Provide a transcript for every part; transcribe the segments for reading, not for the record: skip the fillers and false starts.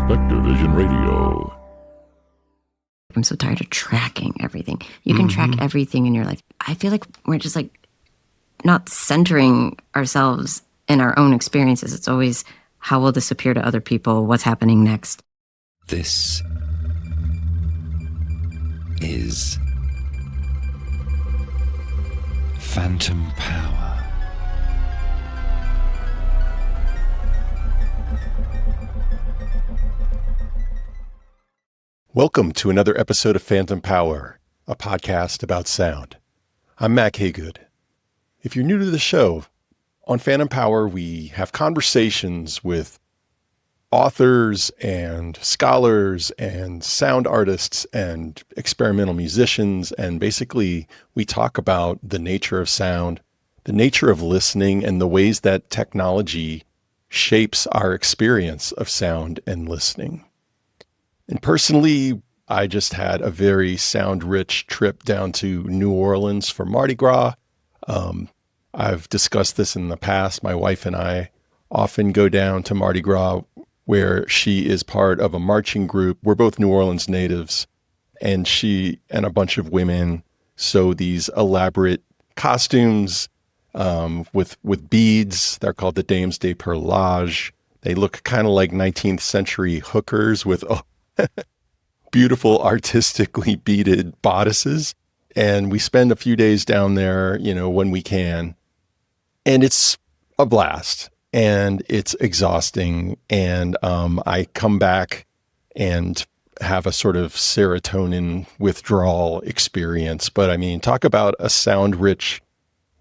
Spectrovision Radio. I'm so tired of tracking everything. You can track everything in your life. I feel like we're just like not centering ourselves in our own experiences. It's always, how will this appear to other people? What's happening next? This is Phantom Power. Welcome to another episode of Phantom Power, a podcast about sound. I'm Mack Hagood. If you're new to the show, on Phantom Power we have conversations with authors and scholars and sound artists and experimental musicians, and basically we talk about the nature of sound, the nature of listening, and the ways that technology shapes our experience of sound and listening. And personally, I just had a very sound-rich trip down to New Orleans for Mardi Gras. I've discussed this in the past. My wife and I often go down to Mardi Gras, where she is part of a marching group. We're both New Orleans natives, and she and a bunch of women sew these elaborate costumes with beads. They're called the Dames de Perlage. They look kind of like 19th century hookers with beautiful artistically beaded bodices. And we spend a few days down there, when we can. And it's a blast and it's exhausting. And I come back and have a sort of serotonin withdrawal experience. But I mean, talk about a sound rich,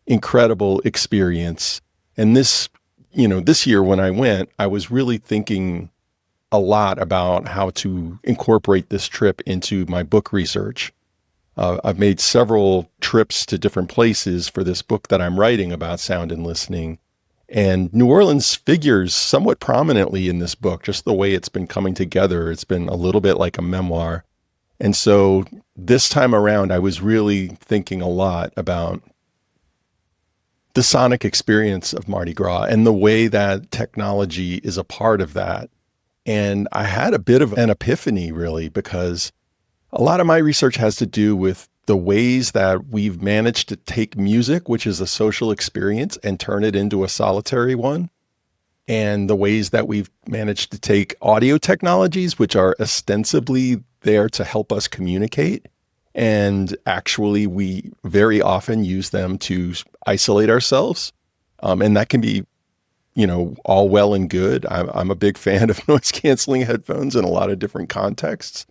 incredible experience. And this year when I went, I was really thinking a lot about how to incorporate this trip into my book research. I've made several trips to different places for this book that I'm writing about sound and listening. And New Orleans figures somewhat prominently in this book, just the way it's been coming together. It's been a little bit like a memoir. And so this time around, I was really thinking a lot about the sonic experience of Mardi Gras and the way that technology is a part of that. And I had a bit of an epiphany, really, because a lot of my research has to do with the ways that we've managed to take music, which is a social experience, and turn it into a solitary one. And the ways that we've managed to take audio technologies, which are ostensibly there to help us communicate, and actually we very often use them to isolate ourselves. And that can be all well and good. I'm a big fan of noise canceling headphones in a lot of different contexts.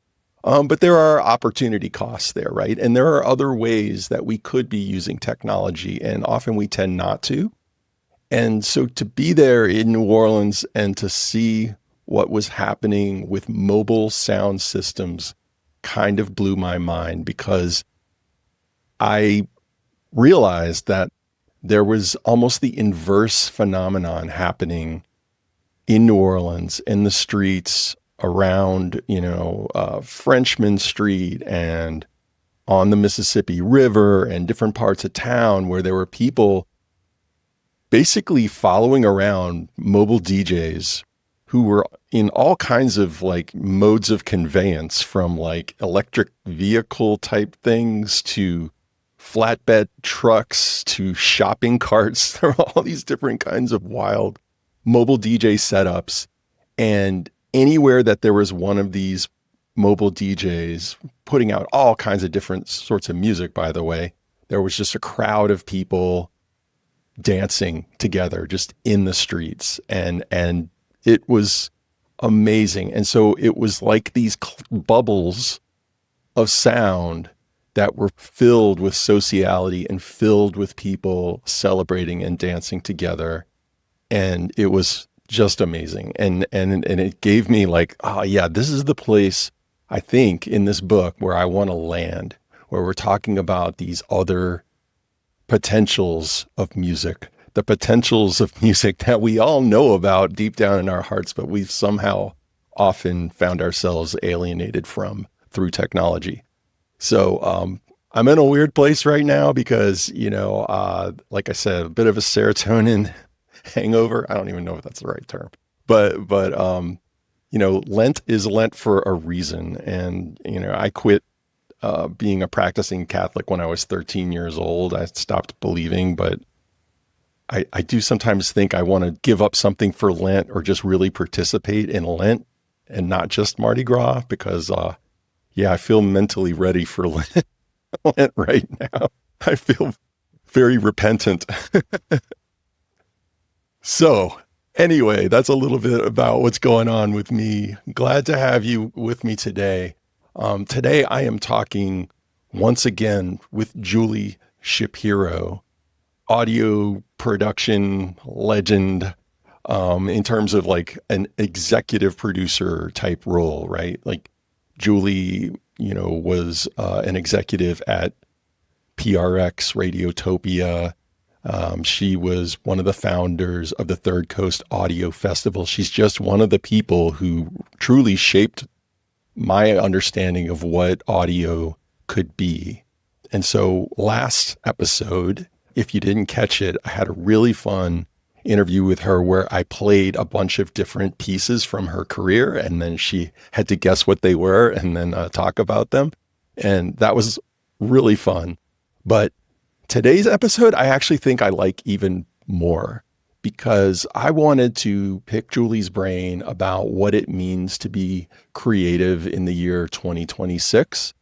But there are opportunity costs there, right? And there are other ways that we could be using technology, and often we tend not to. And so to be there in New Orleans and to see what was happening with mobile sound systems kind of blew my mind, because I realized that there was almost the inverse phenomenon happening in New Orleans, in the streets around, Frenchman Street and on the Mississippi River and different parts of town, where there were people basically following around mobile DJs who were in all kinds of like modes of conveyance, from like electric vehicle type things to flatbed trucks to shopping carts. There are all these different kinds of wild mobile DJ setups. And anywhere that there was one of these mobile DJs putting out all kinds of different sorts of music, by the way, there was just a crowd of people dancing together just in the streets. And it was amazing. And so it was like these bubbles of sound that were filled with sociality and filled with people celebrating and dancing together. And it was just amazing. And it gave me like, oh yeah, this is the place, I think, in this book where I want to land, where we're talking about these other potentials of music, the potentials of music that we all know about deep down in our hearts, but we've somehow often found ourselves alienated from through technology. So I'm in a weird place right now because, like I said, a bit of a serotonin hangover. I don't even know if that's the right term, but Lent is Lent for a reason. And, I quit being a practicing Catholic when I was 13 years old. I stopped believing, but I do sometimes think I want to give up something for Lent or just really participate in Lent and not just Mardi Gras because, I feel mentally ready for Lent right now. I feel very repentant. So anyway, that's a little bit about what's going on with me. Glad to have you with me today. Today I am talking once again with Julie Shapiro, audio production legend, in terms of like an executive producer type role, right? Like Julie, was an executive at PRX Radiotopia. She was one of the founders of the Third Coast Audio Festival. She's just one of the people who truly shaped my understanding of what audio could be. And so last episode, if you didn't catch it, I had a really fun interview with her where I played a bunch of different pieces from her career, and then she had to guess what they were and then talk about them. And that was really fun. But today's episode, I actually think I like even more because I wanted to pick Julie's brain about what it means to be creative in the year 2026,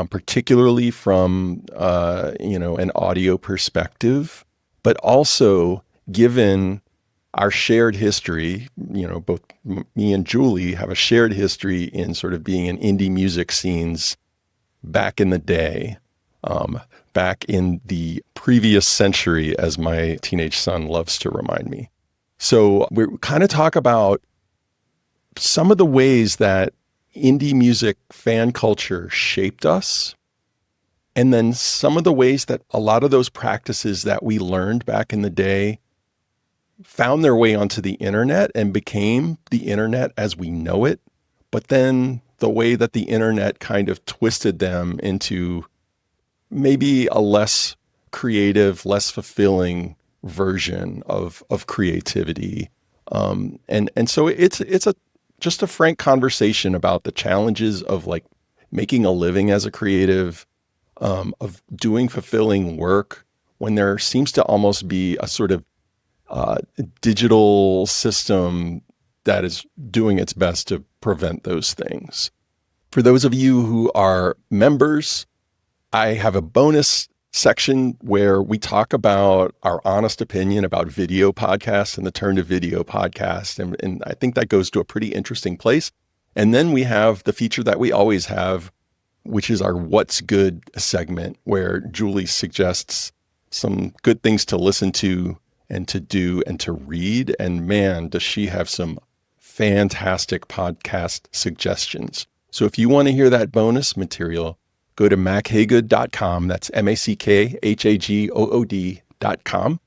particularly from, an audio perspective, but also given our shared history, both me and Julie have a shared history in sort of being in indie music scenes back in the day, back in the previous century, as my teenage son loves to remind me. So we kind of talk about some of the ways that indie music fan culture shaped us, and then some of the ways that a lot of those practices that we learned back in the day found their way onto the internet and became the internet as we know it, but then the way that the internet kind of twisted them into maybe a less creative, less fulfilling version of creativity. And so it's just a frank conversation about the challenges of like making a living as a creative, of doing fulfilling work when there seems to almost be a sort of digital system that is doing its best to prevent those things. For those of you who are members, I have a bonus section where we talk about our honest opinion about video podcasts and the turn to video podcast. And I think that goes to a pretty interesting place. And then we have the feature that we always have, which is our What's Good segment, where Julie suggests some good things to listen to and to do and to read. And man, does she have some fantastic podcast suggestions. So if you want to hear that bonus material, go to mackhagood.com. That's MACKHAGOOD.com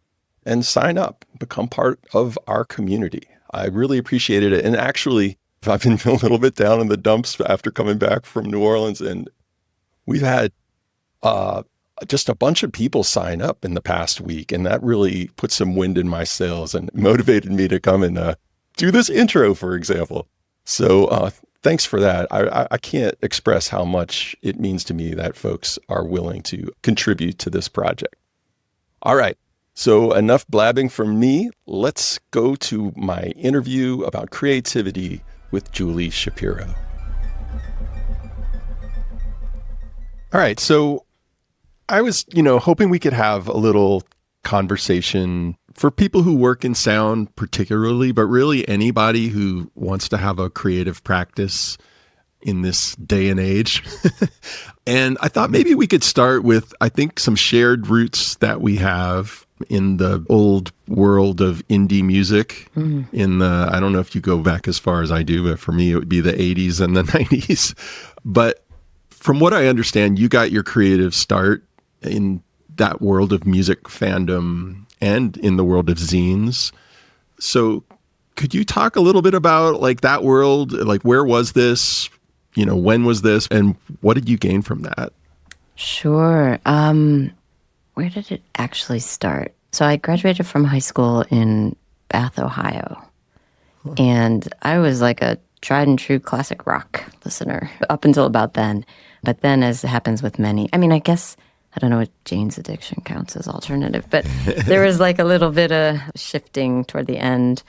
and sign up, become part of our community. I really appreciated it. And actually, I've been a little bit down in the dumps after coming back from New Orleans, and we've had just a bunch of people sign up in the past week, and that really put some wind in my sails and motivated me to come and do this intro, for example. So thanks for that. I can't express how much it means to me that folks are willing to contribute to this project. All right. So enough blabbing from me. Let's go to my interview about creativity with Julie Shapiro. All right. So I was, hoping we could have a little conversation for people who work in sound particularly, but really anybody who wants to have a creative practice in this day and age. And I thought maybe we could start with, I think, some shared roots that we have in the old world of indie music. Mm-hmm. I don't know if you go back as far as I do, but for me, it would be the 80s and the 90s. But from what I understand, you got your creative start in that world of music fandom and in the world of zines. So could you talk a little bit about like that world? Like, where was this? When was this? And what did you gain from that? Sure. Where did it actually start? So I graduated from high school in Bath, Ohio. Huh. And I was like a tried and true classic rock listener up until about then. But then, as happens with many, I mean, I guess, I don't know what Jane's Addiction counts as alternative, but there was like a little bit of shifting toward the end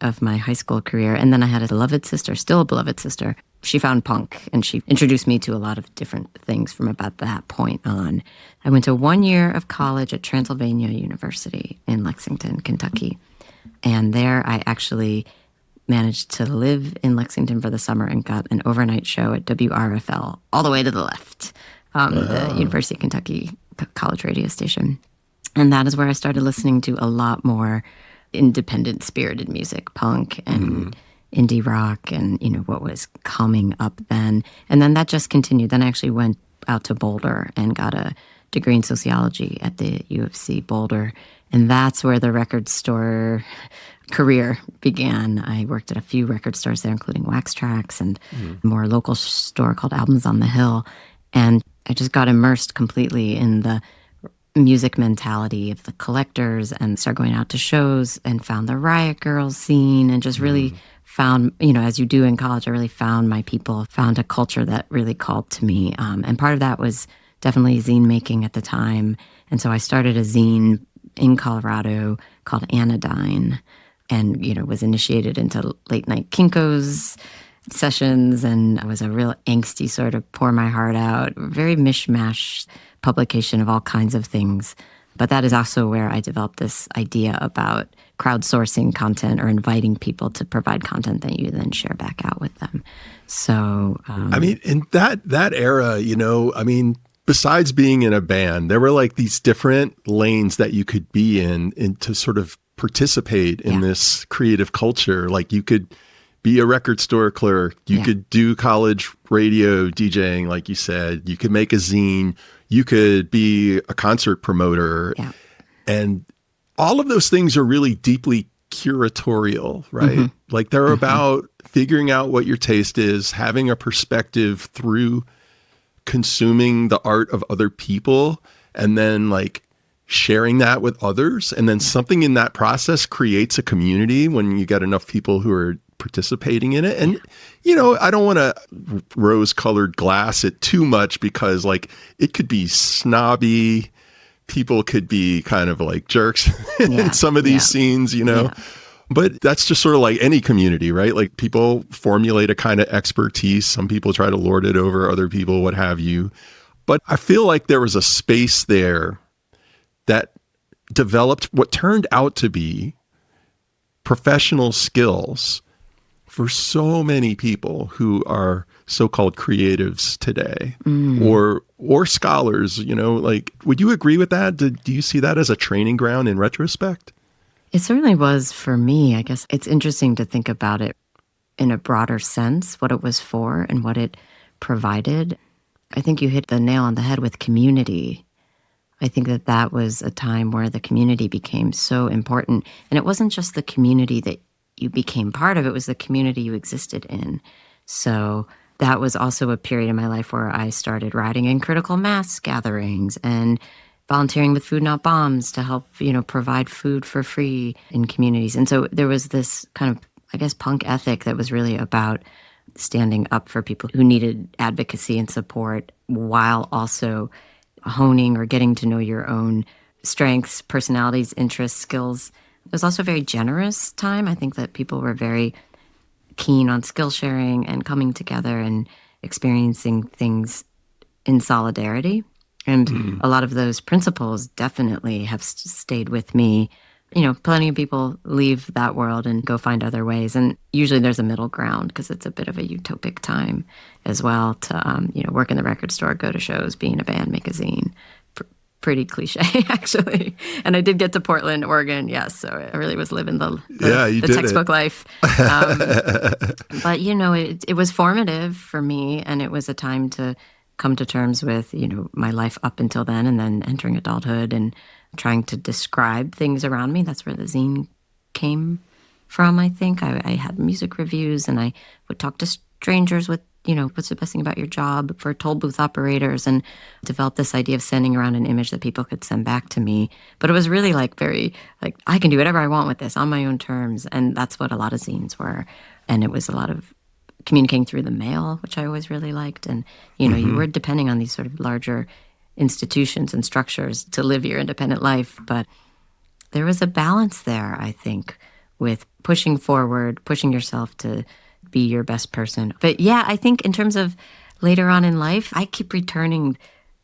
of my high school career. And then I had a beloved sister, still a beloved sister. She found punk, and she introduced me to a lot of different things from about that point on. I went to 1 year of college at Transylvania University in Lexington, Kentucky. And there I actually managed to live in Lexington for the summer and got an overnight show at WRFL, all the way to the left, the University of Kentucky college radio station. And that is where I started listening to a lot more independent spirited music, punk and indie rock and, you know, what was coming up then. And then that just continued. Then I actually went out to Boulder and got a degree in sociology at the U of C Boulder. And that's where the record store career began. I worked at a few record stores there, including Wax Trax and a more local store called Albums on the Hill. And I just got immersed completely in the music mentality of the collectors and started going out to shows and found the Riot Girls scene and just really found, you know, as you do in college, I really found my people, found a culture that really called to me. And part of that was definitely zine making at the time. And so I started a zine in Colorado called Anodyne and, you know, was initiated into late night Kinko's sessions. And I was a real angsty sort of pour my heart out, very mishmash publication of all kinds of things. But that is also where I developed this idea about crowdsourcing content or inviting people to provide content that you then share back out with them. So, I mean, in that era, you know, I mean, besides being in a band, there were like these different lanes that you could be in to sort of participate in this creative culture. Like you could be a record store clerk, you could do college radio DJing, like you said, you could make a zine, you could be a concert promoter. Yeah. And all of those things are really deeply curatorial, right? Like they're about figuring out what your taste is, having a perspective through consuming the art of other people, and then like sharing that with others. And then something in that process creates a community when you get enough people who are participating in it. And, you know, I don't want to rose-colored glass it too much because like it could be snobby. People could be kind of like jerks in some of these scenes, you know. But that's just sort of like any community, right? Like people formulate a kind of expertise. Some people try to lord it over other people, what have you. But I feel like there was a space there that developed what turned out to be professional skills for so many people who are so-called creatives today or scholars, you know, like, would you agree with that? Do you see that as a training ground in retrospect? It certainly was for me. I guess it's interesting to think about it in a broader sense, what it was for and what it provided. I think you hit the nail on the head with community. I think that was a time where the community became so important. And it wasn't just the community that you became part of, it was the community you existed in. So that was also a period in my life where I started riding in critical mass gatherings and volunteering with Food Not Bombs to help, you know, provide food for free in communities. And so there was this kind of, I guess, punk ethic that was really about standing up for people who needed advocacy and support while also honing or getting to know your own strengths, personalities, interests, skills. It was also a very generous time. I think that people were very keen on skill sharing and coming together and experiencing things in solidarity. And a lot of those principles definitely have stayed with me. You know, plenty of people leave that world and go find other ways. And usually there's a middle ground because it's a bit of a utopic time as well to, you know, work in the record store, go to shows, be in a band, make a zine. Pretty cliche, actually. And I did get to Portland, Oregon, yes. So I really was living the textbook life. But, you know, it was formative for me. And it was a time to come to terms with, you know, my life up until then and then entering adulthood and trying to describe things around me. That's where the zine came from, I think. I had music reviews and I would talk to strangers with, you know, what's the best thing about your job for toll booth operators and developed this idea of sending around an image that people could send back to me. But it was really like very, like, I can do whatever I want with this on my own terms. And that's what a lot of zines were. And it was a lot of communicating through the mail, which I always really liked. And, you were depending on these sort of larger institutions and structures to live your independent life. But there was a balance there, I think, with pushing forward, pushing yourself to be your best person. But yeah, I think in terms of later on in life, I keep returning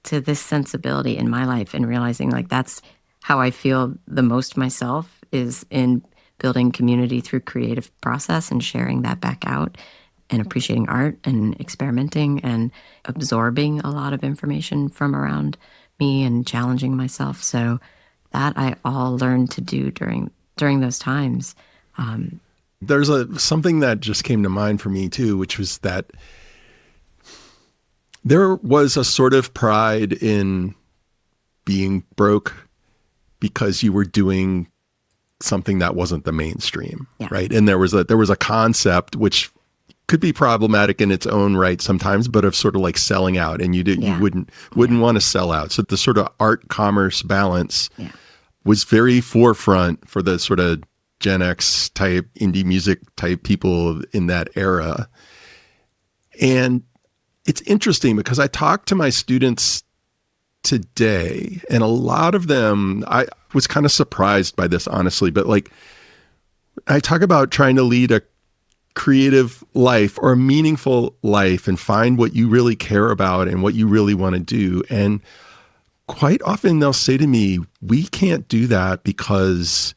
to this sensibility in my life and realizing like that's how I feel the most myself is in building community through creative process and sharing that back out and appreciating art and experimenting and absorbing a lot of information from around me and challenging myself. So that I all learned to do during those times. There's something that just came to mind for me too, which was that there was a sort of pride in being broke because you were doing something that wasn't the mainstream, right? And there was a concept which could be problematic in its own right sometimes, but of sort of like selling out, and you wouldn't want to sell out. So the sort of art commerce balance was very forefront for the sort of Gen X type indie music type people in that era. And it's interesting because I talked to my students today, and a lot of them, I was kind of surprised by this, honestly, but like I talk about trying to lead a creative life or a meaningful life and find what you really care about and what you really want to do. And quite often they'll say to me, we can't do that because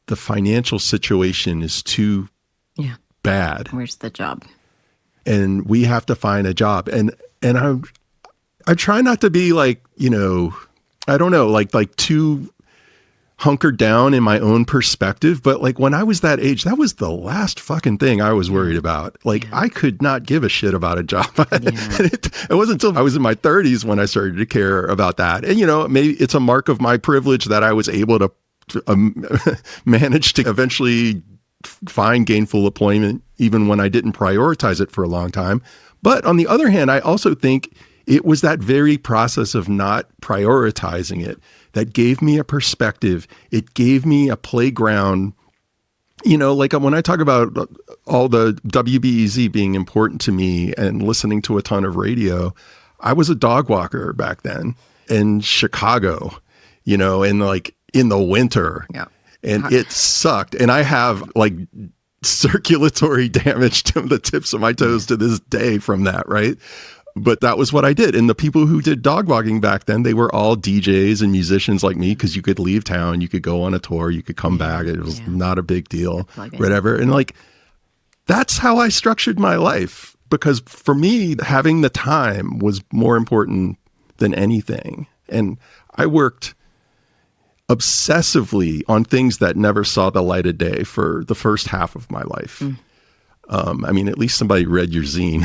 the financial situation is too bad. Where's the job? And we have to find a job. And I try not to be like, I don't know, like too hunkered down in my own perspective. But like when I was that age, that was the last fucking thing I was worried about. Like I could not give a shit about a job. It wasn't until I was in my 30s when I started to care about that. And, maybe it's a mark of my privilege that I was able to manage to eventually find gainful employment, even when I didn't prioritize it for a long time. But on the other hand, I also think it was that very process of not prioritizing it that gave me a perspective. It gave me a playground. Like when I talk about all the WBEZ being important to me and listening to a ton of radio, I was a dog walker back then in Chicago, and like in the winter. Yeah. And it sucked. And I have like circulatory damage to the tips of my toes to this day from that, right? But that was what I did. And the people who did dog walking back then, they were all DJs and musicians like me, because you could leave town, you could go on a tour, you could come back. It was not a big deal, whatever. And like, that's how I structured my life, because for me, having the time was more important than anything. And I worked obsessively on things that never saw the light of day for the first half of my life. I mean, at least somebody read your zine.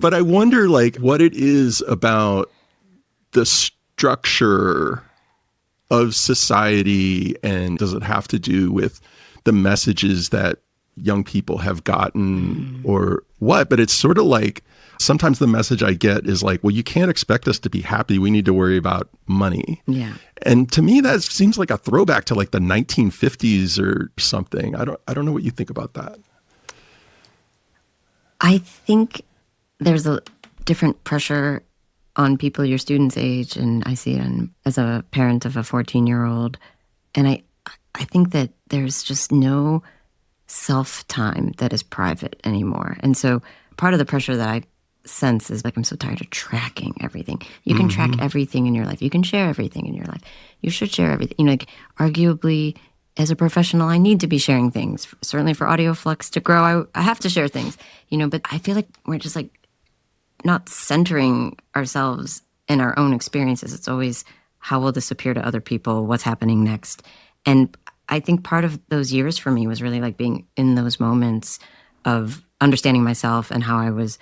But I wonder like what it is about the structure of society, and does it have to do with the messages that young people have gotten or what? But it's sort of like, sometimes the message I get is like, well, you can't expect us to be happy. We need to worry about money. Yeah. And to me, that seems like a throwback to like the 1950s or something. I don't know what you think about that. I think there's a different pressure on people your students' age, and I see it as a parent of a 14-year-old. And I think that there's just no self-time that is private anymore. And so part of the pressure that I sense is like, I'm so tired of tracking everything. You can track everything in your life. You can share everything in your life. You should share everything. Like arguably as a professional, I need to be sharing things. Certainly for Audio Flux to grow, I have to share things, but I feel like we're just like not centering ourselves in our own experiences. It's always, how will this appear to other people? What's happening next? And I think part of those years for me was really like being in those moments of understanding myself and how I was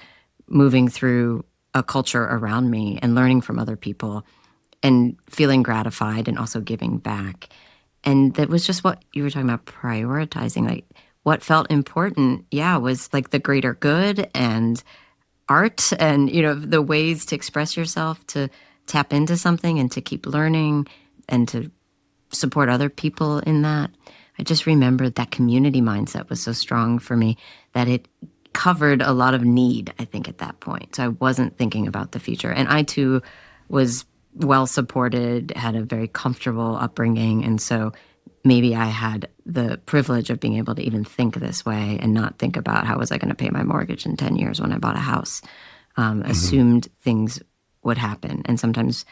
moving through a culture around me and learning from other people and feeling gratified and also giving back. And that was just what you were talking about, prioritizing. Like what felt important, was like the greater good and art and, the ways to express yourself, to tap into something and to keep learning and to support other people in that. I just remembered that community mindset was so strong for me that it covered a lot of need, I think, at that point. So I wasn't thinking about the future. And I, too, was well supported, had a very comfortable upbringing. And so maybe I had the privilege of being able to even think this way and not think about how was I going to pay my mortgage in 10 years when I bought a house. Assumed things would happen, and sometimes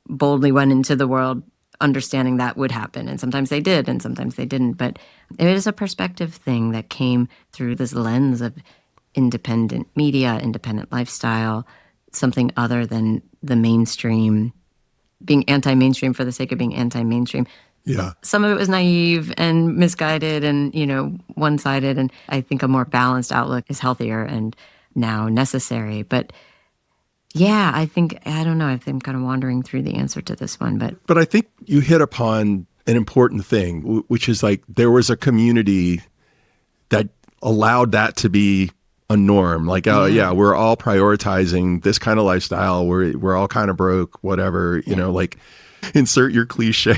boldly went into the world understanding that would happen. And sometimes they did, and sometimes they didn't. But it is a perspective thing that came through this lens of independent media, independent lifestyle, something other than the mainstream, being anti-mainstream for the sake of being anti-mainstream. Yeah. Some of it was naive and misguided and, one-sided. And I think a more balanced outlook is healthier and now necessary. But yeah, I don't know, I think I'm kind of wandering through the answer to this one. But I think you hit upon an important thing, which is like there was a community that allowed that to be a norm. Like, oh yeah, we're all prioritizing this kind of lifestyle. We're all kind of broke, whatever, like insert your cliche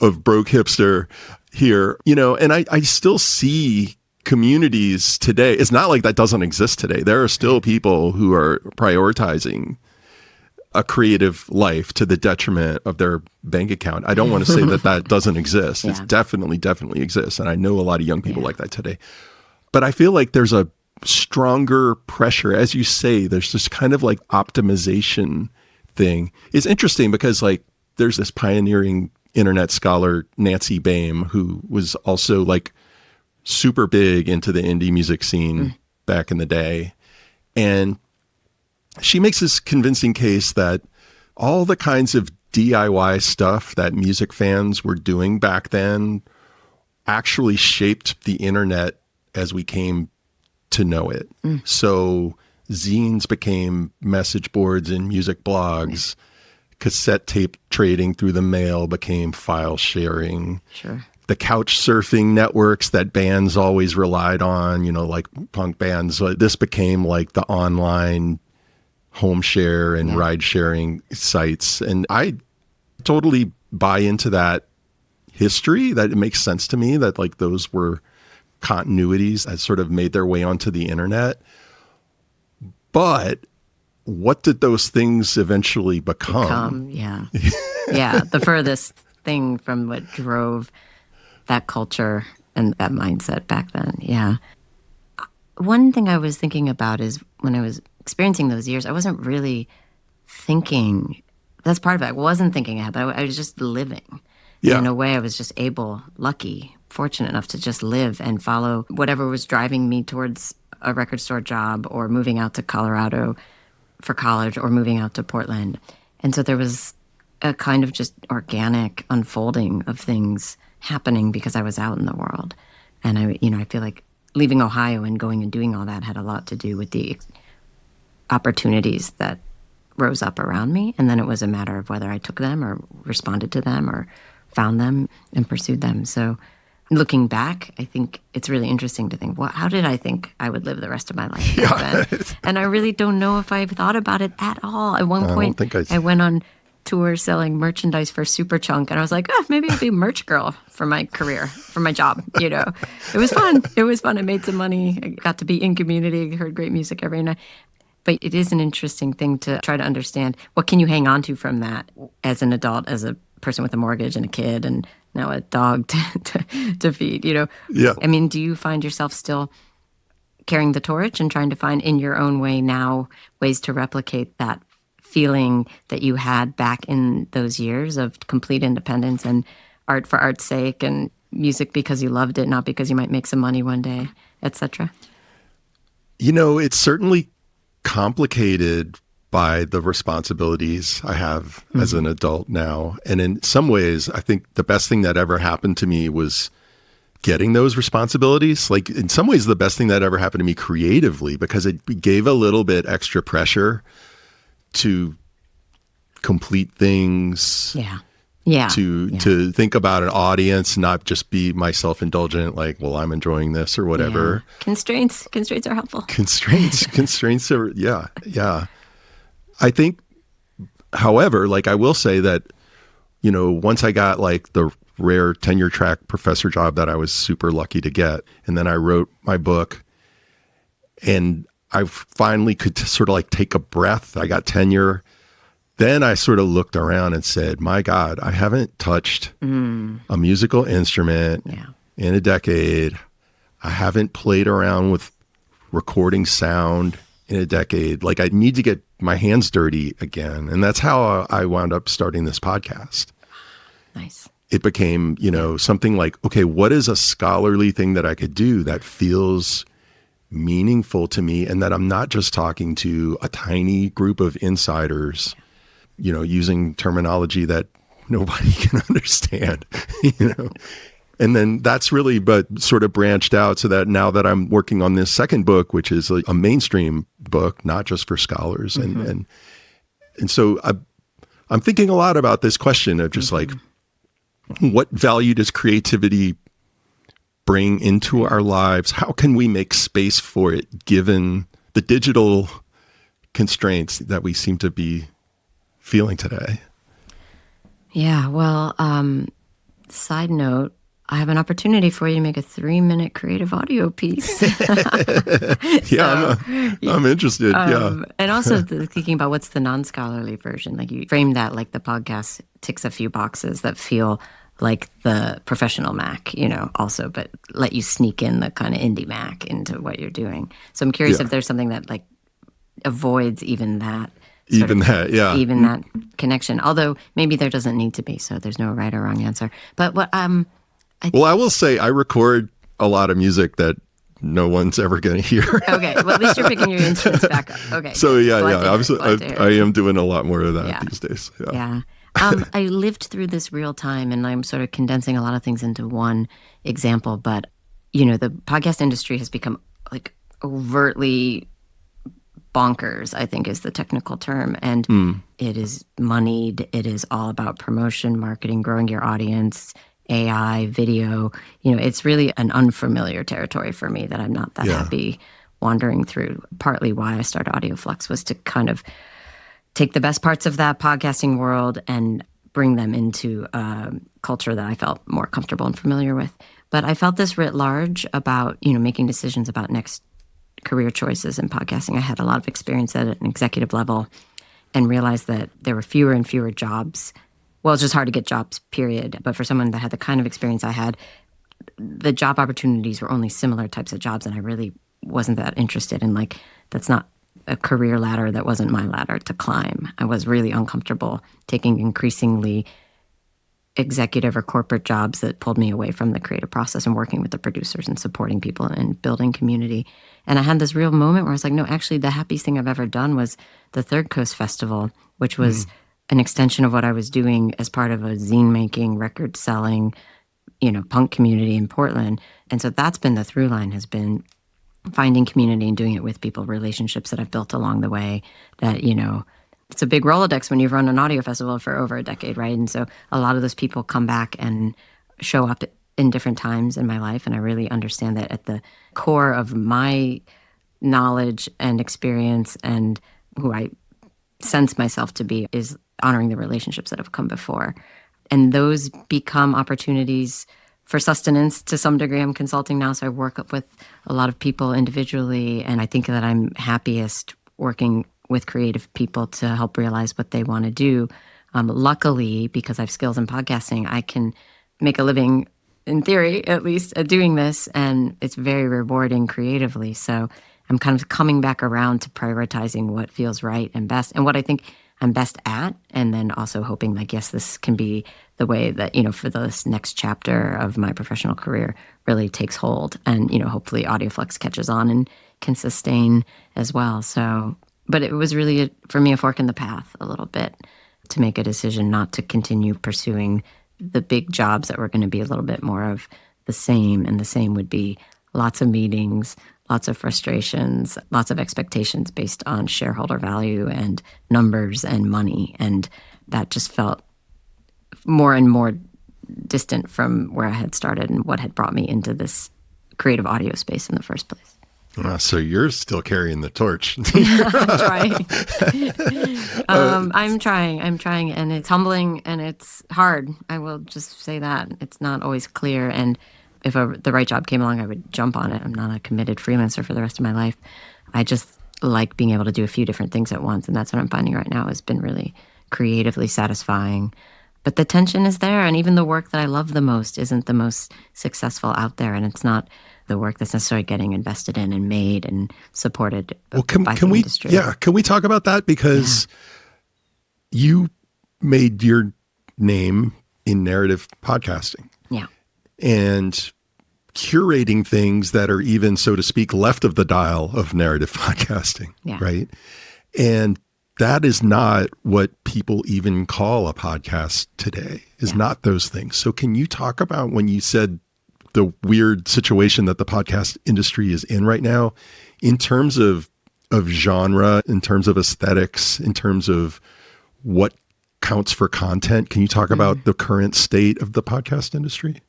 of broke hipster here, and I still see communities today. It's not like that doesn't exist today. There are still people who are prioritizing a creative life to the detriment of their bank account. I don't want to say that doesn't exist. Yeah. It's definitely exists. And I know a lot of young people like that today. But I feel like there's a stronger pressure. As you say, there's this kind of like optimization thing. It's interesting because like there's this pioneering internet scholar, Nancy Baim, who was also like super big into the indie music scene back in the day. And she makes this convincing case that all the kinds of DIY stuff that music fans were doing back then actually shaped the internet as we came to know it. So zines became message boards and music blogs. Cassette tape trading through the mail became file sharing. Sure. The couch surfing networks that bands always relied on, like punk bands, this became like the online home share and ride sharing sites. And I totally buy into that history, that it makes sense to me that like those were continuities that sort of made their way onto the internet. But what did those things eventually become? Yeah. The furthest thing from what drove that culture and that mindset back then. Yeah. One thing I was thinking about is when I was experiencing those years, I wasn't really thinking. That's part of it. I wasn't thinking ahead, but I was just living. Yeah. In a way, I was just lucky, fortunate enough to just live and follow whatever was driving me towards a record store job or moving out to Colorado for college or moving out to Portland. And so there was a kind of just organic unfolding of things happening because I was out in the world. And I feel like leaving Ohio and going and doing all that had a lot to do with the opportunities that rose up around me. And then it was a matter of whether I took them or responded to them or found them and pursued them. So looking back, I think it's really interesting to think, how did I think I would live the rest of my life back then? And I really don't know if I've thought about it at all. At one point, I went on tour selling merchandise for Superchunk, and I was like, maybe I'll be a merch girl for my career, for my job, It was fun. It was fun. I made some money. I got to be in community, heard great music every night. But it is an interesting thing to try to understand. What can you hang on to from that as an adult, as a person with a mortgage and a kid and now a dog to feed, Yeah. I mean, do you find yourself still carrying the torch and trying to find in your own way now ways to replicate that feeling that you had back in those years of complete independence and art for art's sake and music because you loved it, not because you might make some money one day, etc.? It's certainly complicated by the responsibilities I have as an adult now. And in some ways, I think the best thing that ever happened to me was getting those responsibilities. Like in some ways, the best thing that ever happened to me creatively, because it gave a little bit extra pressure to complete things. To think about an audience, not just be my self-indulgent, like, well, I'm enjoying this or whatever. Yeah. Constraints are helpful. Constraints are, yeah. I think, however, like I will say that, once I got like the rare tenure track professor job that I was super lucky to get. And then I wrote my book, and I finally could sort of like take a breath. I got tenure. Then I sort of looked around and said, my God, I haven't touched a musical instrument in a decade. I haven't played around with recording sound in a decade. Like, I need to get my hands dirty again. And that's how I wound up starting this podcast. Nice. It became, something like, okay, what is a scholarly thing that I could do that feels meaningful to me, and that I'm not just talking to a tiny group of insiders, using terminology that nobody can understand, And then that's really, but sort of branched out so that now that I'm working on this second book, which is a mainstream book, not just for scholars. And so I'm thinking a lot about this question of just like, what value does creativity bring into our lives? How can we make space for it given the digital constraints that we seem to be feeling today? Yeah, well, side note, I have an opportunity for you to make a 3-minute creative audio piece. I'm interested. And also thinking about what's the non-scholarly version. Like, you frame that like the podcast ticks a few boxes that feel like the professional Mack, also, but let you sneak in the kind of indie Mack into what you're doing. So I'm curious if there's something that like avoids even that. Even that connection. Although maybe there doesn't need to be, so there's no right or wrong answer. But what I will say I record a lot of music that no one's ever going to hear. Okay, well, at least you're picking your instruments back up. Okay. So I am doing a lot more of that these days. Yeah. I lived through this real time, and I'm sort of condensing a lot of things into one example. But the podcast industry has become like overtly bonkers, I think is the technical term. And it is moneyed. It is all about promotion, marketing, growing your audience, AI, video. It's really an unfamiliar territory for me that I'm not that happy wandering through. Partly why I started AudioFlux was to kind of take the best parts of that podcasting world and bring them into a culture that I felt more comfortable and familiar with. But I felt this writ large about, making decisions about next career choices in podcasting. I had a lot of experience at an executive level and realized that there were fewer and fewer jobs. Well, it's just hard to get jobs, period. But for someone that had the kind of experience I had, the job opportunities were only similar types of jobs, and I really wasn't that interested in, like, that's not a career ladder that wasn't my ladder to climb. I was really uncomfortable taking increasingly executive or corporate jobs that pulled me away from the creative process and working with the producers and supporting people and building community. And I had this real moment where I was like, no, actually the happiest thing I've ever done was the Third Coast Festival, which was an extension of what I was doing as part of a zine making, record selling, punk community in Portland. And so that's been the through line, has been finding community and doing it with people, relationships that I've built along the way that, it's a big Rolodex when you've run an audio festival for over a decade, right? And so a lot of those people come back and show up in different times in my life. And I really understand that at the core of my knowledge and experience and who I sense myself to be is honoring the relationships that have come before. And those become opportunities for sustenance to some degree. I'm consulting now, so I work up with a lot of people individually, and I think that I'm happiest working with creative people to help realize what they want to do. Luckily, because I have skills in podcasting, I can make a living, in theory at least, at doing this, and it's very rewarding creatively. So I'm kind of coming back around to prioritizing what feels right and best, and what I think I'm best at, and then also hoping, like, yes, this can be the way that, for this next chapter of my professional career really takes hold, and, hopefully AudioFlux catches on and can sustain as well. So, but it was really, for me, a fork in the path a little bit to make a decision not to continue pursuing the big jobs that were going to be a little bit more of the same, and the same would be lots of meetings, lots of frustrations, lots of expectations based on shareholder value and numbers and money. And that just felt more and more distant from where I had started and what had brought me into this creative audio space in the first place. So you're still carrying the torch. I'm trying. I'm trying, and it's humbling and it's hard. I will just say that. It's not always clear, and if the right job came along, I would jump on it. I'm not a committed freelancer for the rest of my life. I just like being able to do a few different things at once, and that's what I'm finding right now has been really creatively satisfying. But the tension is there, and even the work that I love the most isn't the most successful out there, and it's not the work that's necessarily getting invested in and made and supported by the industry. Yeah, can we talk about that? Because you made your name in narrative podcasting. Yeah. And curating things that are even, so to speak, left of the dial of narrative podcasting, right? And that is not what people even call a podcast today, is not those things. So can you talk about when you said the weird situation that the podcast industry is in right now, in terms of genre, in terms of aesthetics, in terms of what counts for content? Can you talk about the current state of the podcast industry?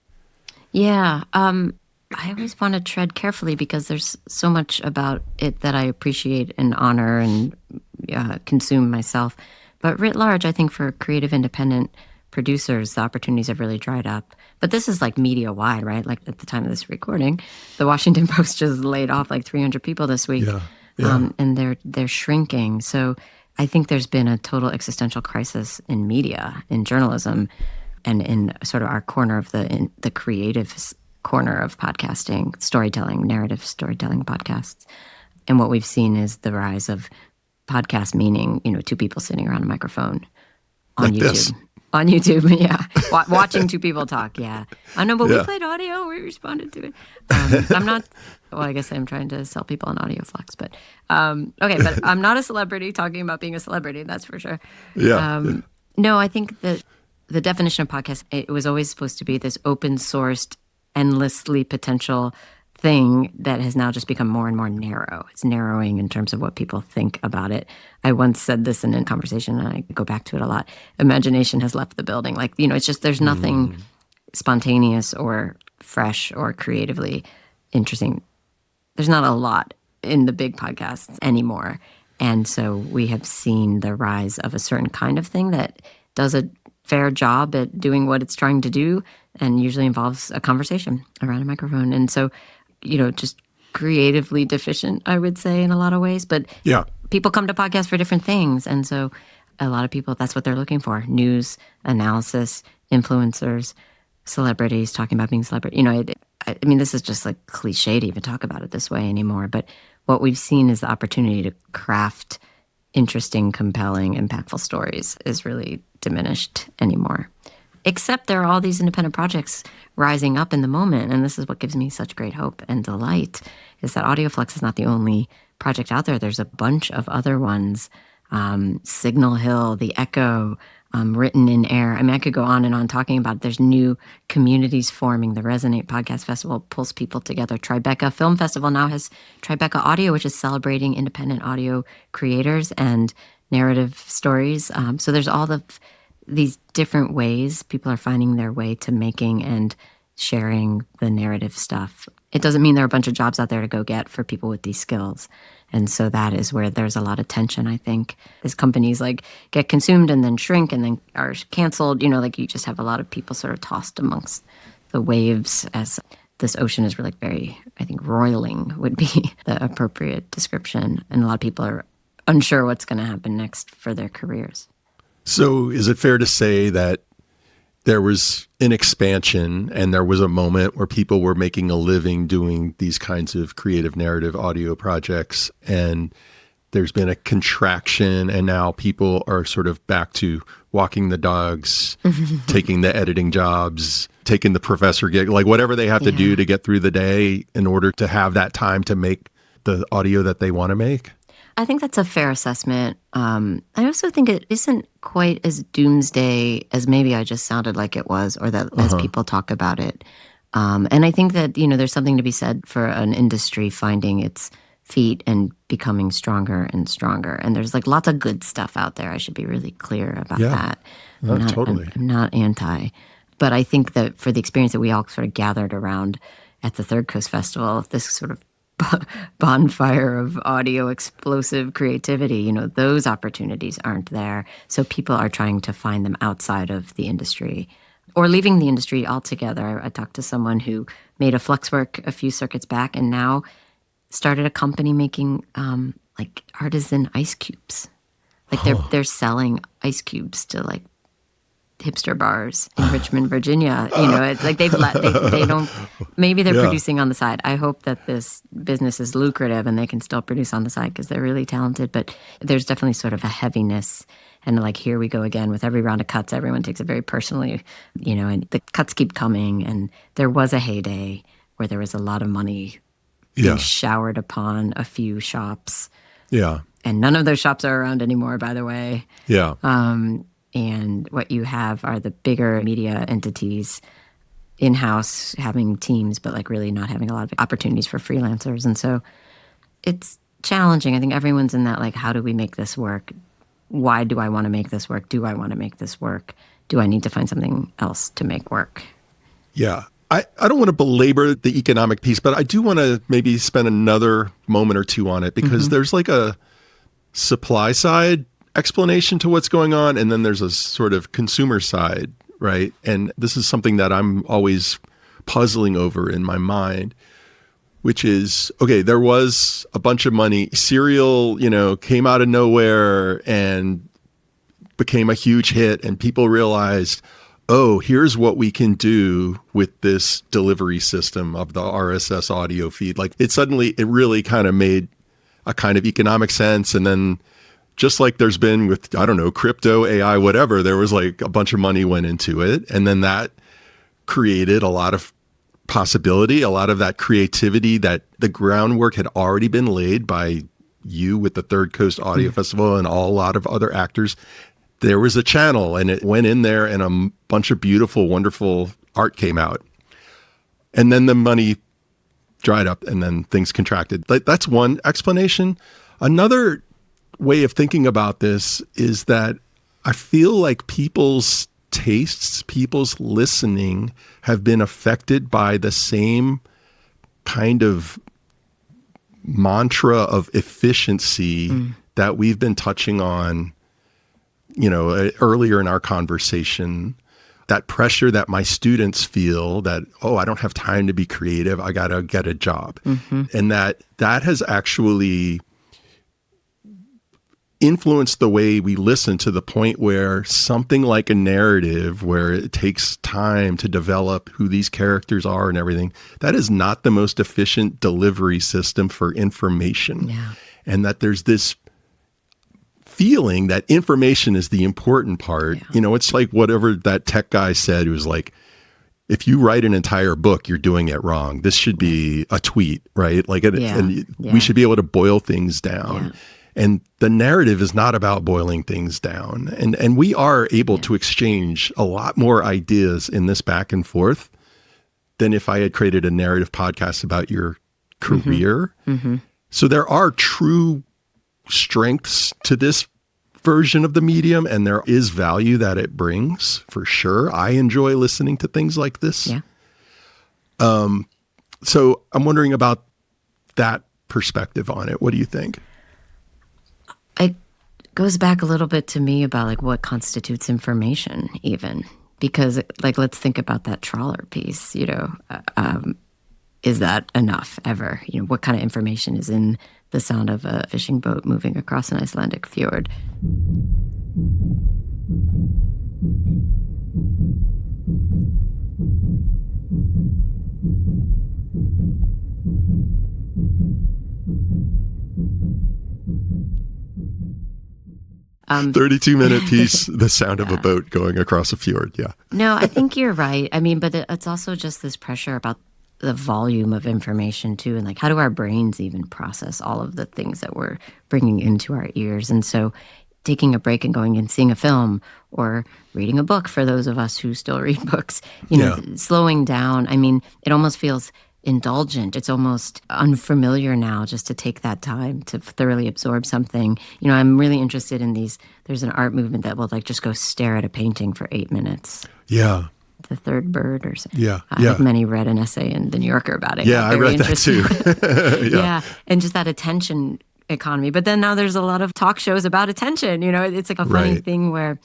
Yeah. I always want to tread carefully because there's so much about it that I appreciate and honor and consume myself. But writ large, I think for creative independent producers, the opportunities have really dried up. But this is like media wide, right? Like at the time of this recording, the Washington Post just laid off like 300 people this week. And they're shrinking. So I think there's been a total existential crisis in media, in journalism, and in sort of our corner of the creative corner of podcasting, storytelling, narrative storytelling podcasts. And what we've seen is the rise of podcast, meaning, two people sitting around a microphone on like YouTube. This. On YouTube, watching two people talk, I know, but we played audio, we responded to it. I'm not, I guess I'm trying to sell people an audio flux, but but I'm not a celebrity talking about being a celebrity, that's for sure. No, I think that the definition of podcast, it was always supposed to be this open-sourced, endlessly potential thing that has now just become more and more narrow. It's narrowing in terms of what people think about it. I once said this in a conversation, and I go back to it a lot. Imagination has left the building. Like, it's just there's nothing spontaneous or fresh or creatively interesting. There's not a lot in the big podcasts anymore. And so we have seen the rise of a certain kind of thing that does a fair job at doing what it's trying to do and usually involves a conversation around a microphone. And so, just creatively deficient, I would say, in a lot of ways. But people come to podcasts for different things. And so a lot of people, that's what they're looking for. News, analysis, influencers, celebrities, talking about being celebrity. I mean, this is just like cliche to even talk about it this way anymore. But what we've seen is the opportunity to craft interesting, compelling, impactful stories is really diminished anymore. Except there are all these independent projects rising up in the moment, and this is what gives me such great hope and delight, is that AudioFlux is not the only project out there. There's a bunch of other ones, Signal Hill, The Echo, Written in Air. I mean, I could go on and on talking about there's new communities forming. The Resonate Podcast Festival pulls people together. Tribeca Film Festival now has Tribeca Audio, which is celebrating independent audio creators and narrative stories. So there's all these different ways people are finding their way to making and sharing the narrative stuff. It doesn't mean there are a bunch of jobs out there to go get for people with these skills. And so that is where there's a lot of tension, I think, as companies like get consumed and then shrink and then are canceled. You just have a lot of people sort of tossed amongst the waves as this ocean is really very, I think, roiling would be the appropriate description. And a lot of people are unsure what's going to happen next for their careers. So is it fair to say that there was an expansion and there was a moment where people were making a living doing these kinds of creative narrative audio projects, and there's been a contraction, and now people are sort of back to walking the dogs, taking the editing jobs, taking the professor gig, like whatever they have to do to get through the day in order to have that time to make the audio that they want to make? I think that's a fair assessment. I also think it isn't quite as doomsday as maybe I just sounded like it was, or that as people talk about it. And I think that, there's something to be said for an industry finding its feet and becoming stronger and stronger. And there's like lots of good stuff out there. I should be really clear about that. Totally. I'm not anti. But I think that for the experience that we all sort of gathered around at the Third Coast Festival, this sort of bonfire of audio explosive creativity, those opportunities aren't there. So people are trying to find them outside of the industry or leaving the industry altogether. I talked to someone who made a Fluxwork a few circuits back and now started a company making like artisan ice cubes. Like they're selling ice cubes to like hipster bars in Richmond, Virginia. It's like they don't, maybe they're producing on the side. I hope that this business is lucrative and they can still produce on the side because they're really talented. But there's definitely sort of a heaviness. And like, here we go again with every round of cuts. Everyone takes it very personally, and the cuts keep coming. And there was a heyday where there was a lot of money being showered upon a few shops. Yeah. And none of those shops are around anymore, by the way. Yeah. And what you have are the bigger media entities in-house having teams, but like really not having a lot of opportunities for freelancers. And so it's challenging. I think everyone's in that, like, how do we make this work? Why do I want to make this work? Do I want to make this work? Do I need to find something else to make work? Yeah. I don't want to belabor the economic piece, but I do want to maybe spend another moment or two on it because there's like a supply side explanation to what's going on, and then there's a sort of consumer side, right? And this is something that I'm always puzzling over in my mind, which is, okay, there was a bunch of money. Serial, came out of nowhere and became a huge hit, and people realized, oh, here's what we can do with this delivery system of the RSS audio feed. Like it really kind of made a kind of economic sense. And then just like there's been with, I don't know, crypto, AI, whatever, there was like a bunch of money went into it. And then that created a lot of possibility, a lot of that creativity, that the groundwork had already been laid by you with the Third Coast Audio Festival and a lot of other actors. There was a channel and it went in there and a bunch of beautiful, wonderful art came out. And then the money dried up and then things contracted. That's one explanation. Another way of thinking about this is that I feel like people's tastes, people's listening have been affected by the same kind of mantra of efficiency that we've been touching on earlier in our conversation, that pressure that my students feel that, oh, I don't have time to be creative. I got to get a job. And that has actually influenced the way we listen to the point where something like a narrative where it takes time to develop who these characters are and everything, that is not the most efficient delivery system for information. Yeah. And that there's this feeling that information is the important part. Yeah. It's like whatever that tech guy said, it was like, if you write an entire book, you're doing it wrong. This should be a tweet, right? We should be able to boil things down. Yeah. And the narrative is not about boiling things down. And we are able to exchange a lot more ideas in this back and forth than if I had created a narrative podcast about your career. So there are true strengths to this version of the medium, and there is value that it brings for sure. I enjoy listening to things like this. Yeah. So I'm wondering about that perspective on it. What do you think? It goes back a little bit to me about like what constitutes information even, because like, let's think about that trawler piece, is that enough ever? What kind of information is in the sound of a fishing boat moving across an Icelandic fjord? Um, 32-minute piece, the sound of a boat going across a fjord. Yeah. No, I think you're right. I mean, but it's also just this pressure about the volume of information too, and like, how do our brains even process all of the things that we're bringing into our ears? And so taking a break and going and seeing a film or reading a book, for those of us who still read books, slowing down. I mean, it almost feels indulgent. It's almost unfamiliar now just to take that time to thoroughly absorb something. I'm really interested in there's an art movement that will like just go stare at a painting for 8 minutes. Yeah. The Third Bird or something. Yeah. I think many read an essay in the New Yorker about it. Yeah, I read that too. Yeah. And just that attention economy. But then now there's a lot of talk shows about attention. It's like a funny thing where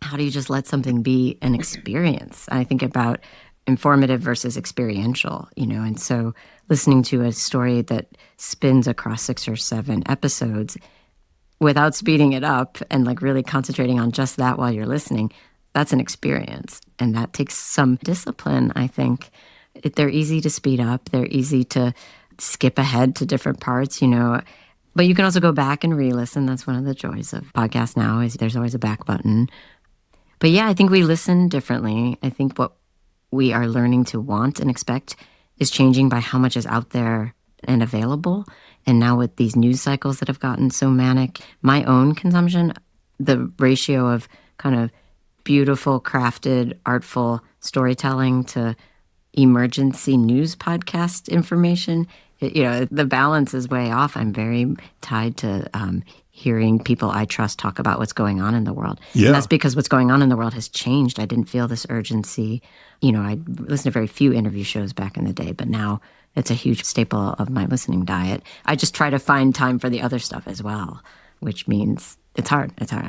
how do you just let something be an experience? I think about informative versus experiential, and so listening to a story that spins across 6 or 7 episodes without speeding it up and like really concentrating on just that while you're listening, that's an experience. And that takes some discipline, I think. They're easy to speed up. They're easy to skip ahead to different parts, But you can also go back and re-listen. That's one of the joys of podcasts now is there's always a back button. But yeah, I think we listen differently. I think what we are learning to want and expect is changing by how much is out there and available. And now with these news cycles that have gotten so manic, my own consumption, the ratio of kind of beautiful, crafted, artful storytelling to emergency news podcast information, the balance is way off. I'm very tied to hearing people I trust talk about what's going on in the world. Yeah. And that's because what's going on in the world has changed. I didn't feel this urgency. I listened to very few interview shows back in the day, but now it's a huge staple of my listening diet. I just try to find time for the other stuff as well, which means it's hard. It's hard.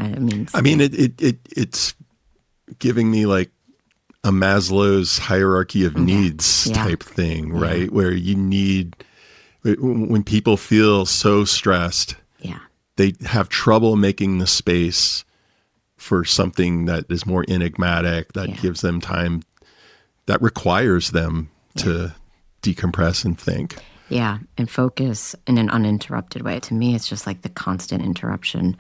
It's giving me like a Maslow's hierarchy of needs type thing, right? Where you need, when people feel so stressed, they have trouble making the space for something that is more enigmatic, that gives them time, that requires them to decompress and think. Yeah, and focus in an uninterrupted way. To me, it's just like the constant interruption,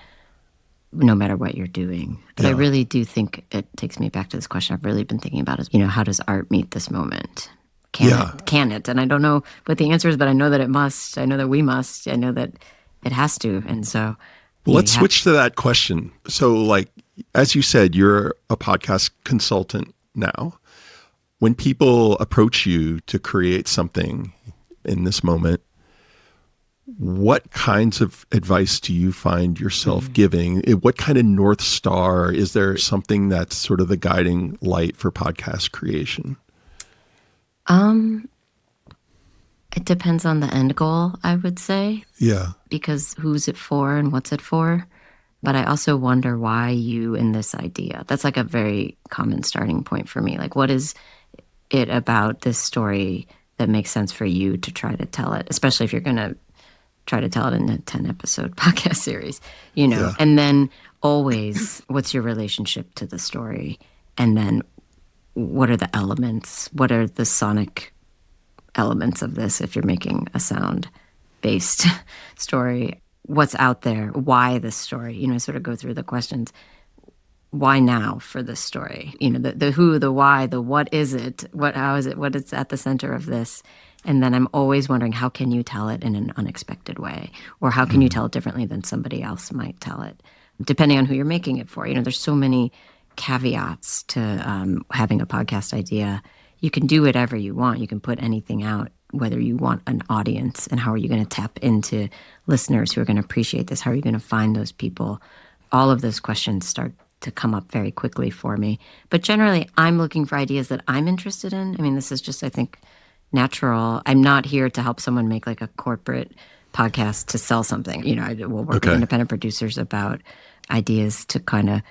no matter what you're doing. But I really do think it takes me back to this question I've really been thinking about is, how does art meet this moment? Can it? And I don't know what the answer is, but I know that it must. I know that we must. I know that it has to. And so let's switch to that question. So like, as you said, you're a podcast consultant now. When people approach you to create something in this moment, what kinds of advice do you find yourself giving? What kind of North Star? Is there something that's sort of the guiding light for podcast creation? It depends on the end goal, I would say. Yeah. Because who's it for and what's it for? But I also wonder why you in this idea. That's like a very common starting point for me. Like, what is it about this story that makes sense for you to try to tell it, especially if you're going to try to tell it in a 10-episode podcast series, And then always, what's your relationship to the story? And then what are the elements? What are the sonic elements of this if you're making a sound-based story? What's out there? Why this story? Sort of go through the questions. Why now for this story? The who, the why, the what is it? How is it? What is at the center of this? And then I'm always wondering, how can you tell it in an unexpected way? Or how can you tell it differently than somebody else might tell it? Depending on who you're making it for. There's so many caveats to having a podcast idea. You can do whatever you want. You can put anything out, whether you want an audience, and how are you going to tap into listeners who are going to appreciate this? How are you going to find those people? All of those questions start to come up very quickly for me. But generally, I'm looking for ideas that I'm interested in. This is just, I think, natural. I'm not here to help someone make like a corporate podcast to sell something. We'll work with independent producers about ideas to kind of,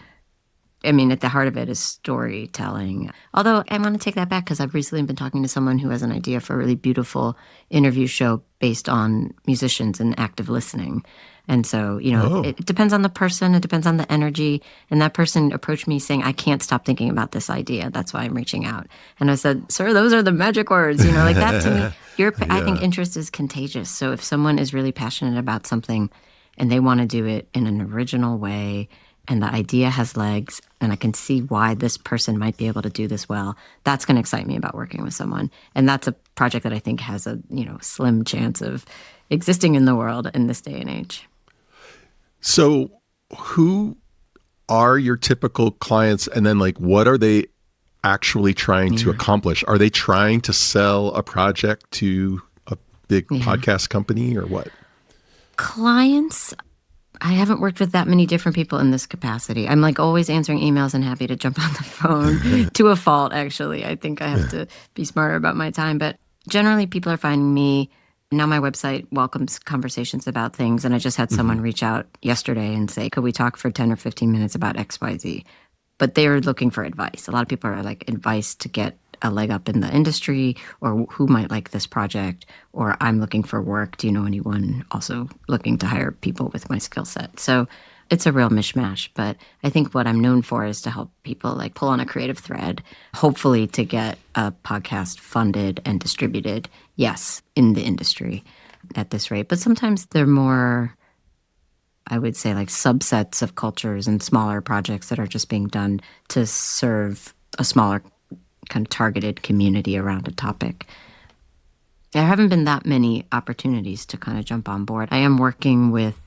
at the heart of it is storytelling. Although I want to take that back because I've recently been talking to someone who has an idea for a really beautiful interview show based on musicians and active listening. And so, it depends on the person, it depends on the energy. And that person approached me saying, I can't stop thinking about this idea. That's why I'm reaching out. And I said, sir, those are the magic words. Like that to me, I think interest is contagious. So if someone is really passionate about something and they want to do it in an original way, and the idea has legs, and I can see why this person might be able to do this well, that's going to excite me about working with someone. And that's a project that I think has a, slim chance of existing in the world in this day and age. So who are your typical clients? And then what are they actually trying to accomplish? Are they trying to sell a project to a big podcast company or what? Clients, I haven't worked with that many different people in this capacity. I'm like always answering emails and happy to jump on the phone to a fault, actually. I think I have to be smarter about my time. But generally, people are finding me. Now my website welcomes conversations about things. And I just had someone reach out yesterday and say, could we talk for 10 or 15 minutes about XYZ? But they're looking for advice. A lot of people are like advice to get a leg up in the industry, or who might like this project, or I'm looking for work. Do you know anyone also looking to hire people with my skill set? So it's a real mishmash. But I think what I'm known for is to help people like pull on a creative thread, hopefully to get a podcast funded and distributed, yes, in the industry at this rate. But sometimes they're more, I would say, like subsets of cultures and smaller projects that are just being done to serve a smaller kind of targeted community around a topic. There haven't been that many opportunities to kind of jump on board. I am working with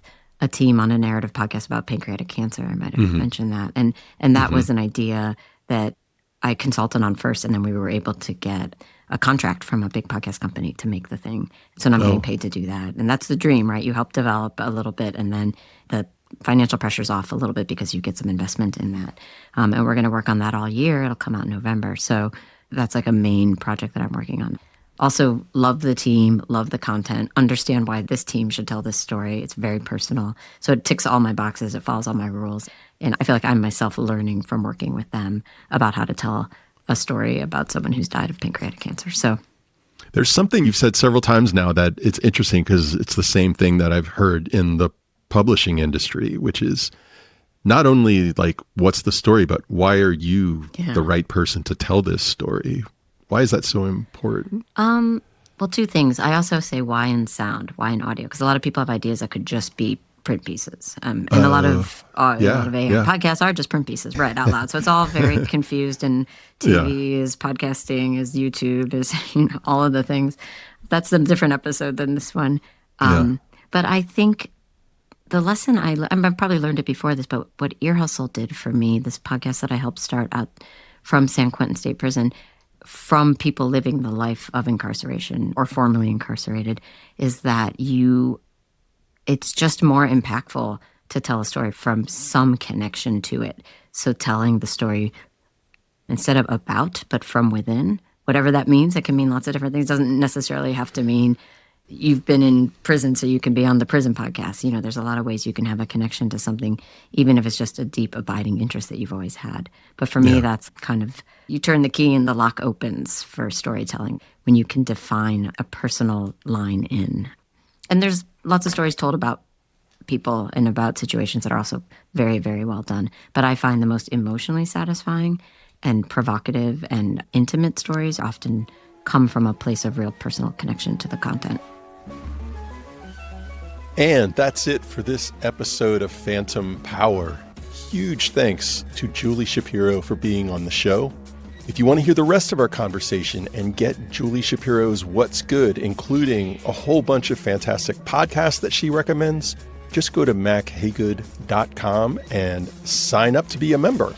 a team on a narrative podcast about pancreatic cancer. I might have mentioned that. And that was an idea that I consulted on first, and then we were able to get a contract from a big podcast company to make the thing. So now I'm getting paid to do that. And that's the dream, right? You help develop a little bit, and then the financial pressure's off a little bit because you get some investment in that. And we're going to work on that all year. It'll come out in November. So that's like a main project that I'm working on. Also, love the team, love the content, understand why this team should tell this story. It's very personal. So it ticks all my boxes. It follows all my rules. And I feel like I'm myself learning from working with them about how to tell a story about someone who's died of pancreatic cancer. So there's something you've said several times now that it's interesting because it's the same thing that I've heard in the publishing industry, which is not only like, what's the story, but why are you the right person to tell this story? Why is that so important? Well, two things. I also say why in sound, why in audio, because a lot of people have ideas that could just be print pieces. And a lot of AI podcasts are just print pieces read out loud. So it's all very confused, and TV is podcasting, is YouTube, is all of the things. That's a different episode than this one. But I think the lesson I probably learned it before this, but what Ear Hustle did for me, this podcast that I helped start out from San Quentin State Prison, from people living the life of incarceration or formerly incarcerated, is that it's just more impactful to tell a story from some connection to it. So telling the story instead of about, but from within, whatever that means. It can mean lots of different things. It doesn't necessarily have to mean you've been in prison so you can be on the prison podcast. There's a lot of ways you can have a connection to something, even if it's just a deep, abiding interest that you've always had. But for me, that's kind of, you turn the key and the lock opens for storytelling when you can define a personal line in. And there's lots of stories told about people and about situations that are also very, very well done. But I find the most emotionally satisfying and provocative and intimate stories often come from a place of real personal connection to the content. And that's it for this episode of Phantom Power. Huge thanks to Julie Shapiro for being on the show. If you want to hear the rest of our conversation and get Julie Shapiro's What's Good, including a whole bunch of fantastic podcasts that she recommends, just go to mackhagood.com and sign up to be a member.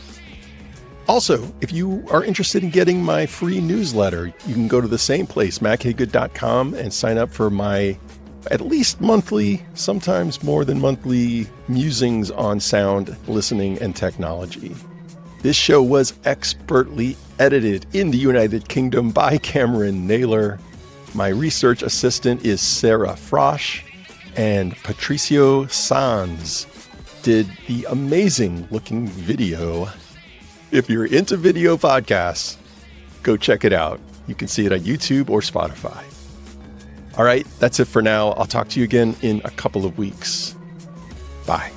Also, if you are interested in getting my free newsletter, you can go to the same place, mackhagood.com, and sign up for my at least monthly, sometimes more than monthly, musings on sound, listening, and technology. This show was expertly edited in the United Kingdom by Cameron Naylor. My research assistant is Sarah Frosch, and Patricio Sanz did the amazing looking video. If you're into video podcasts, go check it out. You can see it on YouTube or Spotify. All right, that's it for now. I'll talk to you again in a couple of weeks. Bye.